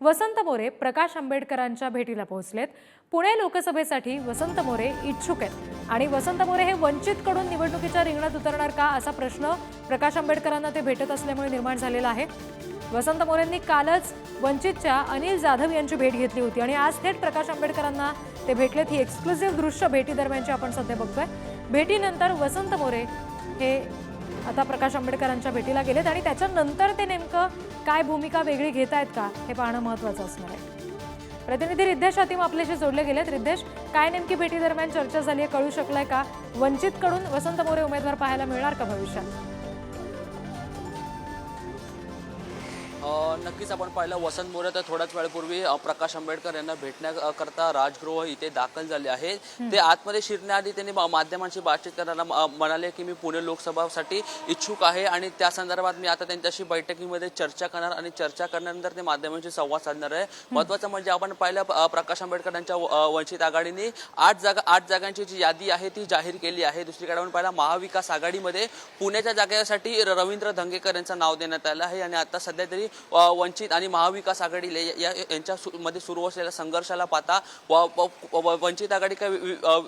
वसंत मोरे प्रकाश आंबेडकरांच्या भेटीला पोहोचलेत। पुणे लोकसभेसाठी वसंत मोरे इच्छुक आहेत आणि वसंत मोरे हे वंचितकडून निवडणुकीच्या रिंगणात उतरणार का असा प्रश्न प्रकाश आंबेडकरांना ते भेटत असल्यामुळे निर्माण झालेला आहे। वसंत मोरेंनी कालच वंचितच्या अनिल जाधव यांची भेट घेतली होती आणि आज थेट प्रकाश आंबेडकरांना ते भेटलेत। ही एक्सक्लुसिव्ह दृश्य भेटी दरम्यानची आपण सध्या बघतोय। भेटीनंतर वसंत मोरे हे आता प्रकाश आंबेडकरांच्या भेटीला गेलेत आणि त्याच्यानंतर ते नेमकं काय भूमिका वेगळी घेत आहेत का हे पाहणं महत्त्वाचं असणार आहे। प्रतिनिधी रिद्धेश हातीम आपल्याशी जोडले गेलेत। रिद्धेश, काय नेमकी भेटी दरम्यान चर्चा झाली आहे, कळू शकलंय का? वंचितकडून वसंत मोरे उमेदवार पाहायला मिळणार का भविष्यात? नक्कीच आपण पाहिलं वसंत मोरे तर थोड्याच वेळापूर्वी प्रकाश आंबेडकर यांना भेटण्याकरता राजगृह इथे दाखल झाले आहेत। ते आतमध्ये शिरण्याआधी त्यांनी माध्यमांशी बातचीत करताना म्हणाले की मी पुणे लोकसभासाठी इच्छुक आहे आणि त्या संदर्भात मी आता त्यांच्याशी बैठकीमध्ये चर्चा करणार आणि चर्चा करण्यानंतर ते माध्यमांशी संवाद साधणार आहे। महत्त्वाचं म्हणजे आपण पाहिलं प्रकाश आंबेडकर यांच्या वंचित आघाडीने 8 जागांची जी यादी आहे ती जाहीर केली आहे। दुसरीकडे आपण पाहिलं महाविकास आघाडीमध्ये पुण्याच्या जागेसाठी रवींद्र धंगेकर यांचं नाव देण्यात आलं आहे आणि आता सध्या तरी वंचित आणि महाविकास आघाडी यांच्यामध्ये सुरू असलेल्या संघर्षाला पाहता वंचित आघाडी काय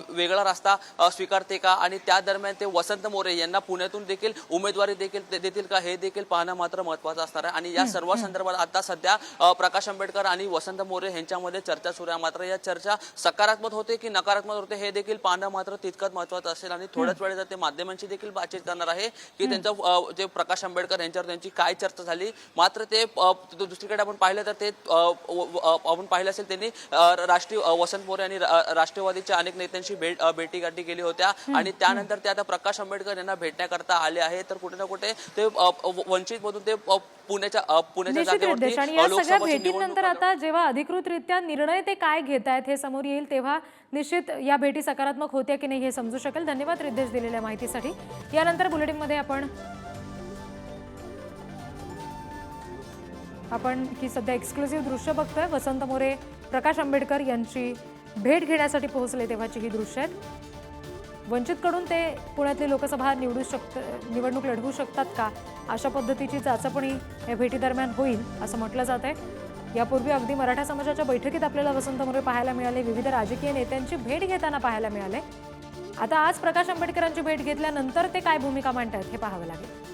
वेगळा रस्ता स्वीकारते का आणि त्या दरम्यान ते वसंत मोरे यांना पुण्यातून देखील उमेदवारी देतील का हे देखील पाहणं मात्र महत्त्वाचं असणार आहे। आणि या सर्व संदर्भात आता सध्या प्रकाश आंबेडकर आणि वसंत मोरे यांच्यामध्ये चर्चा सुरू आहे। मात्र या चर्चा सकारात्मक होते की नकारात्मक होते हे देखील पाहणं मात्र तितकंच महत्त्वाचं असेल आणि थोड्याच वेळेत ते माध्यमांशी देखील बातचीत करणार आहे की त्यांचं जे प्रकाश आंबेडकर यांच्यावर त्यांची काय चर्चा झाली। मात्र ते दुसरीकडे आपण पाहिलं तर ते आपण पाहिलं असेल त्यांनी राष्ट्रीय वसंत मोरे आणि राष्ट्रवादीच्या अनेक नेत्यांशी भेटीगाठी केली होत्या आणि त्यानंतर ते आता प्रकाश आंबेडकर यांना भेटण्याकरता आले आहेत। तर कुठे ना कुठे ते वंचित मधून ते पुण्याच्या जागेवरती आणि या सगळ्या भेटीनंतर आता जेव्हा अधिकृतरित्या निर्णय ते काय घेत आहेत हे समोर येईल तेव्हा निश्चित या भेटी सकारात्मक होत्या की नाही हे समजू शकेल। धन्यवाद रिद्धेश दिलेल्या माहितीसाठी। यानंतर बुलेटिनमध्ये आपण ही सध्या एक्सक्लुसिव्ह दृश्य बघतोय। वसंत मोरे प्रकाश आंबेडकर यांची भेट घेण्यासाठी पोहोचले तेव्हाची ही दृश्य आहेत। वंचितकडून ते पुण्यातली लोकसभा निवडणूक लढवू शकतात का अशा पद्धतीची चाचपणी या भेटी दरम्यान होईल असं म्हटलं जात आहे। यापूर्वी अगदी मराठा समाजाच्या बैठकीत आपल्याला वसंत मोरे पाहायला मिळाले, विविध राजकीय नेत्यांची भेट घेताना पाहायला मिळाले। आता आज प्रकाश आंबेडकरांची भेट घेतल्यानंतर ते काय भूमिका मांडतात हे पाहावं लागेल।